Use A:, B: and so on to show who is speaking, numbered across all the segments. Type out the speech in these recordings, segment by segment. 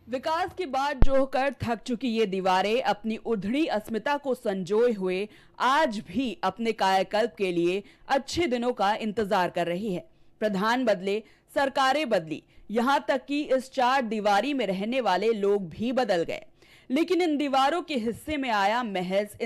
A: विकास की बात जोहकर थक चुकी ये दीवारें अपनी उधड़ी अस्मिता को संजोए हुए आज भी अपने कायाकल्प के लिए अच्छे दिनों का इंतजार कर रही है। प्रधान बदले, सरकारें बदली, यहाँ तक कि इस चार दीवारी में रहने वाले लोग भी बदल गए, लेकिन इन दीवारों के हिस्से में आया महज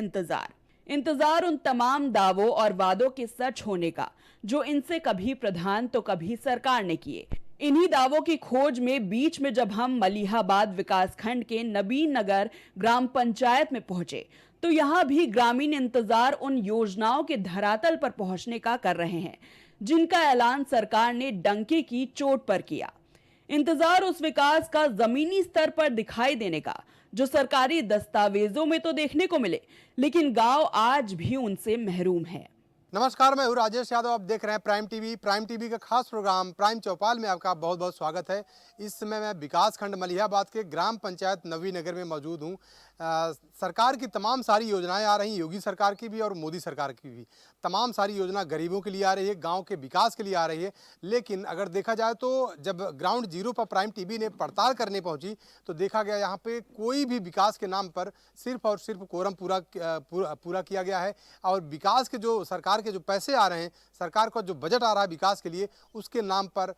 A: इंतजार उन तमाम दावों और वादों के सच होने का जो इनसे कभी प्रधान तो कभी सरकार ने किए। इन्हीं दावों की खोज में बीच में जब हम मलिहाबाद विकासखंड के नबीन नगर ग्राम पंचायत में पहुंचे तो यहां भी ग्रामीण इंतजार उन योजनाओं के धरातल पर पहुंचने का कर रहे हैं जिनका ऐलान सरकार ने डंके की चोट पर किया। इंतजार उस विकास का जमीनी स्तर पर दिखाई देने का जो सरकारी दस्तावेजों में तो देखने को मिले, लेकिन गांव आज भी उनसे महरूम है।
B: नमस्कार, मैं हूँ राजेश यादव। आप देख रहे हैं प्राइम टीवी का खास प्रोग्राम प्राइम चौपाल में आपका बहुत बहुत स्वागत है। इस समय मैं विकास खंड मलिहाबाद के ग्राम पंचायत नवी नगर में मौजूद हूँ। सरकार की तमाम सारी योजनाएं आ रही हैं, योगी सरकार की भी और मोदी सरकार की भी। तमाम सारी योजना गरीबों के लिए आ रही है, गांव के विकास के लिए आ रही है। लेकिन अगर देखा जाए तो जब ग्राउंड जीरो पर प्राइम टीवी ने पड़ताल करने पहुंची तो देखा गया यहाँ पे कोई भी विकास के नाम पर सिर्फ और सिर्फ कोरम पूरा किया गया है। और विकास के जो सरकार के जो पैसे आ रहे हैं, सरकार का जो बजट आ रहा है विकास के लिए, उसके नाम पर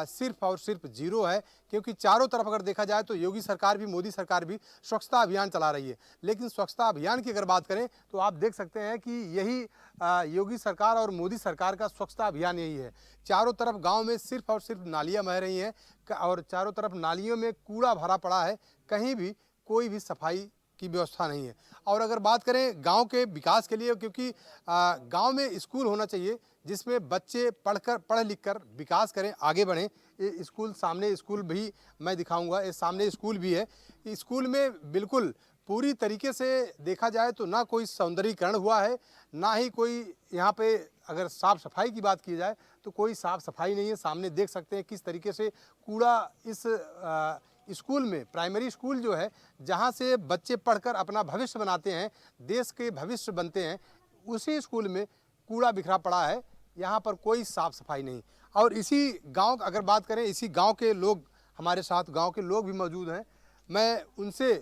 B: सिर्फ और सिर्फ जीरो है। क्योंकि चारों तरफ अगर देखा जाए तो योगी सरकार भी मोदी सरकार भी स्वच्छता अभियान चला रही है। लेकिन स्वच्छता अभियान की अगर बात करें तो आप देख सकते हैं कि यही योगी सरकार और मोदी सरकार का स्वच्छता अभियान यही है। चारों तरफ गांव में सिर्फ और सिर्फ नालियां बह रही हैं और चारों तरफ नालियों में कूड़ा भरा पड़ा है, कहीं भी कोई भी सफाई की व्यवस्था नहीं है। और अगर बात करें गांव के विकास के लिए, क्योंकि गांव में स्कूल होना चाहिए जिसमें बच्चे पढ़ लिख कर विकास करें, आगे बढ़ें। ये स्कूल, सामने स्कूल भी मैं दिखाऊंगा, ये सामने स्कूल भी है। स्कूल में बिल्कुल पूरी तरीके से देखा जाए तो ना कोई सौंदर्यीकरण हुआ है, ना ही कोई यहाँ पे अगर साफ़ सफाई की बात की जाए तो कोई साफ़ सफाई नहीं है। सामने देख सकते हैं किस तरीके से कूड़ा इस स्कूल में, प्राइमरी स्कूल जो है जहाँ से बच्चे पढ़कर अपना भविष्य बनाते हैं, देश के भविष्य बनते हैं, उसी स्कूल में कूड़ा बिखरा पड़ा है। यहाँ पर कोई साफ़ सफाई नहीं। और इसी गांव अगर बात करें, इसी गांव के लोग हमारे साथ, गांव के लोग भी मौजूद हैं। मैं उनसे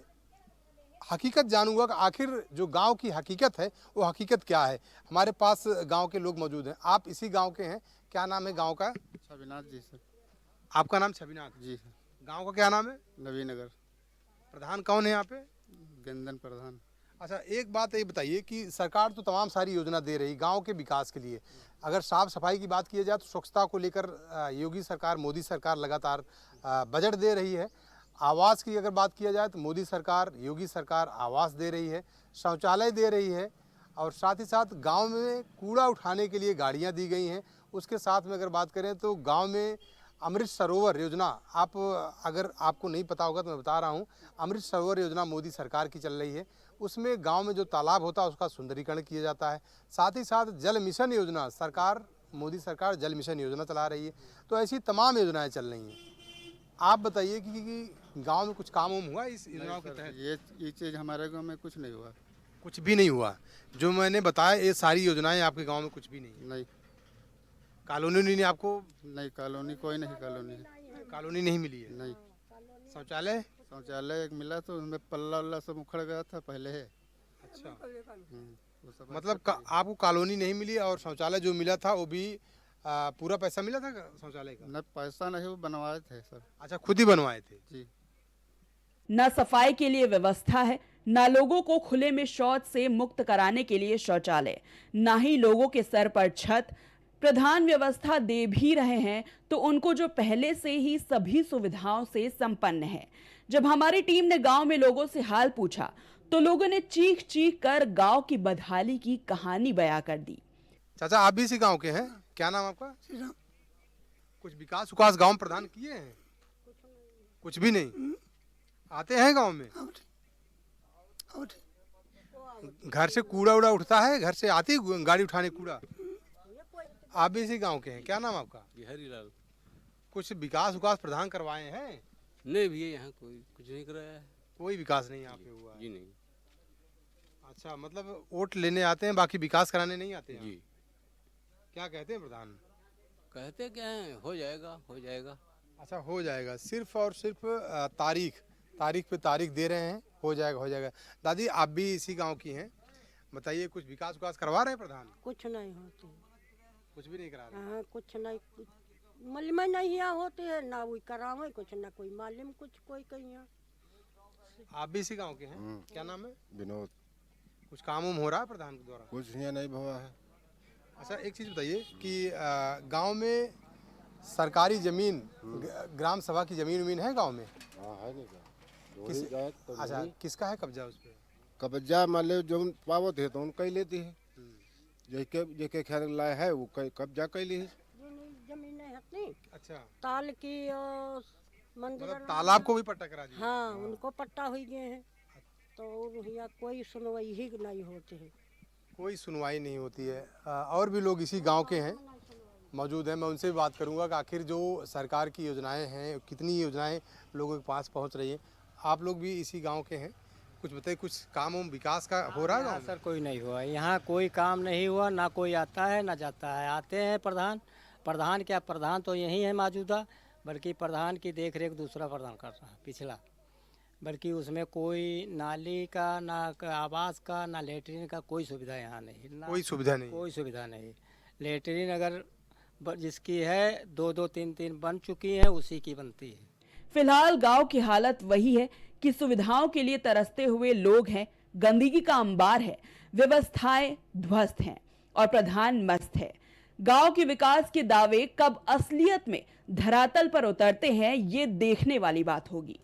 B: हकीकत जानूंगा कि आखिर जो गांव की हकीकत है वो हकीकत क्या है। हमारे पास गांव के लोग मौजूद हैं। आप इसी गांव के हैं, क्या नाम है गांव का?
C: छविनाथ जी सर।
B: आपका नाम छविनाथ
C: जी सर।
B: गांव का क्या नाम है?
C: नवी नगर।
B: प्रधान कौन है यहाँ पे?
C: गंदन प्रधान।
B: अच्छा, एक बात ये बताइए कि सरकार तो तमाम सारी योजना दे रही गांव के विकास के लिए। अगर साफ सफाई की बात की जाए तो स्वच्छता को लेकर योगी सरकार, मोदी सरकार लगातार बजट दे रही है। आवास की अगर बात किया जाए तो मोदी सरकार, योगी सरकार आवास दे रही है, शौचालय दे रही है, और साथ ही साथ गांव में कूड़ा उठाने के लिए गाड़ियां दी गई हैं। उसके साथ में अगर बात करें तो गांव में अमृत सरोवर योजना, आप अगर आपको नहीं पता होगा तो मैं बता रहा हूं, अमृत सरोवर योजना मोदी सरकार की चल रही है। उसमें गांव में जो तालाब होता है उसका सुंदरीकरण किया जाता है। साथ ही साथ जल मिशन योजना, सरकार, मोदी सरकार जल मिशन योजना चला रही है। तो ऐसी तमाम योजनाएं चल रही हैं। आप बताइए कि गांव में कुछ काम वाम हुआ इस योजनाओं के तहत?
C: ये चीज़ हमारे गांव में कुछ नहीं हुआ।
B: कुछ भी नहीं हुआ। जो मैंने बताया ये सारी योजनाएं आपके गांव में कुछ भी नहीं।
C: नहीं,
B: कॉलोनी नहीं आपको?
C: नहीं कॉलोनी, कोई नहीं कॉलोनी।
B: कॉलोनी नहीं मिली है?
C: नहीं।
B: शौचालय?
C: शौचालय एक मिला तो उसमें पल्ला उल्ला सब उखड़ गया था पहले है।
B: अच्छा,
C: वो सब
B: मतलब आपको कॉलोनी नहीं मिली और शौचालय जो मिला था वो भी पूरा पैसा मिला था शौचालय का?
C: न पैसा नहीं, वो बनवाए थे सर।
B: अच्छा, खुद ही बनवाए थे?
C: जी।
A: न सफाई के लिए व्यवस्था है, न लोगों को खुले में शौच से मुक्त कराने के लिए शौचालय, न ही लोगों के सर पर छत। प्रधान व्यवस्था दे भी रहे हैं तो उनको जो पहले से ही सभी सुविधाओं से संपन्न है। जब हमारी टीम ने गांव में लोगों से हाल पूछा तो लोगों ने चीख चीख कर गांव की बदहाली की कहानी बयां कर दी।
B: चाचा, आप भी इसी गांव के हैं? क्या नाम आपका? कुछ विकास उकास गांव प्रधान किए हैं? कुछ भी नहीं। आते हैं गांव में? घर से कूड़ा उड़ा उठता है? घर से आती गाड़ी उठाने कूड़ा? आप भी इसी गांव के हैं? क्या नाम आपका?
D: हरीलाल।
B: कुछ विकास उकास प्रधान करवाए हैं?
D: नहीं भैया, यहाँ कोई कुछ नहीं कराया है।
B: कोई विकास नहीं यहाँ पे हुआ है?
D: जी नहीं।
B: अच्छा, मतलब वोट लेने आते हैं, बाकी विकास कराने नहीं आते हैं?
D: जी।
B: क्या कहते हैं प्रधान?
D: कहते क्या है, हो जाएगा हो जाएगा।
B: अच्छा, हो जाएगा। सिर्फ और सिर्फ तारीख पे तारीख दे रहे हैं, हो जाएगा हो जाएगा। दादी आप भी इसी गांव की हैं, बताइए कुछ विकास विकास करवा रहे हैं प्रधान?
E: कुछ नहीं होती।
B: कुछ भी नहीं करा रहे।
E: हाँ कुछ नहीं, मालूम नहीं यहाँ होते है ना, वही करावे कुछ ना, कोई मालूम कुछ कोई कहीं।
B: आप भी इसी गांव के हैं, क्या नाम है?
F: विनोद।
B: कुछ काम उम हो रहा है प्रधान के द्वारा?
F: कुछ यहाँ नहीं हुआ है।
B: अच्छा एक चीज़ बताइए कि गांव में सरकारी जमीन, ग्राम सभा की जमीन उमीन है गांव में?
F: हाँ है नहीं
B: किस-
F: तो
B: अच्छा
F: नहीं।
B: किसका है कब्जा उस पे?
F: कब्जा मान लो जो पावत है तो उनका ही लेती है, जेके ख्याल लाए है वो कब्जा कैली है।
E: जमीन है नहीं,
B: अच्छा
E: ताल की और मंदिर।
B: मतलब तालाब को भी पट्टा करा दिया?
E: हाँ उनको पट्टा हो गए हैं, तो यहाँ कोई सुनवाई ही नहीं होती है।
B: कोई सुनवाई नहीं होती है। और भी लोग इसी गांव के हैं मौजूद हैं, मैं उनसे भी बात करूंगा कि आखिर जो सरकार की योजनाएं हैं, कितनी योजनाएं लोगों के पास पहुंच रही हैं। आप लोग भी इसी गांव के हैं, कुछ बताइए, कुछ काम उम विकास का हो रहा है
G: यहाँ
B: गाँव में?
G: सर कोई नहीं हुआ, यहाँ कोई काम नहीं हुआ, ना कोई आता है ना जाता है। आते हैं प्रधान क्या, प्रधान तो यही है मौजूदा, बल्कि प्रधान की देख रेख दूसरा प्रधान कर रहा है पिछला, बल्कि उसमें कोई नाली का ना आवास का ना लेटरिन का कोई सुविधा यहाँ नहीं, ना
B: कोई सुविधा नहीं।
G: कोई सुविधा नहीं। लेटरिन अगर जिसकी है 2-2 3-3 बन चुकी है, उसी की बनती है।
A: फिलहाल गांव की हालत वही है कि सुविधाओं के लिए तरसते हुए लोग हैं, गंदगी का अंबार है, व्यवस्थाएं ध्वस्त हैं और प्रधान मस्त है। गांव के विकास के दावे कब असलियत में धरातल पर उतरते हैं, ये देखने वाली बात होगी।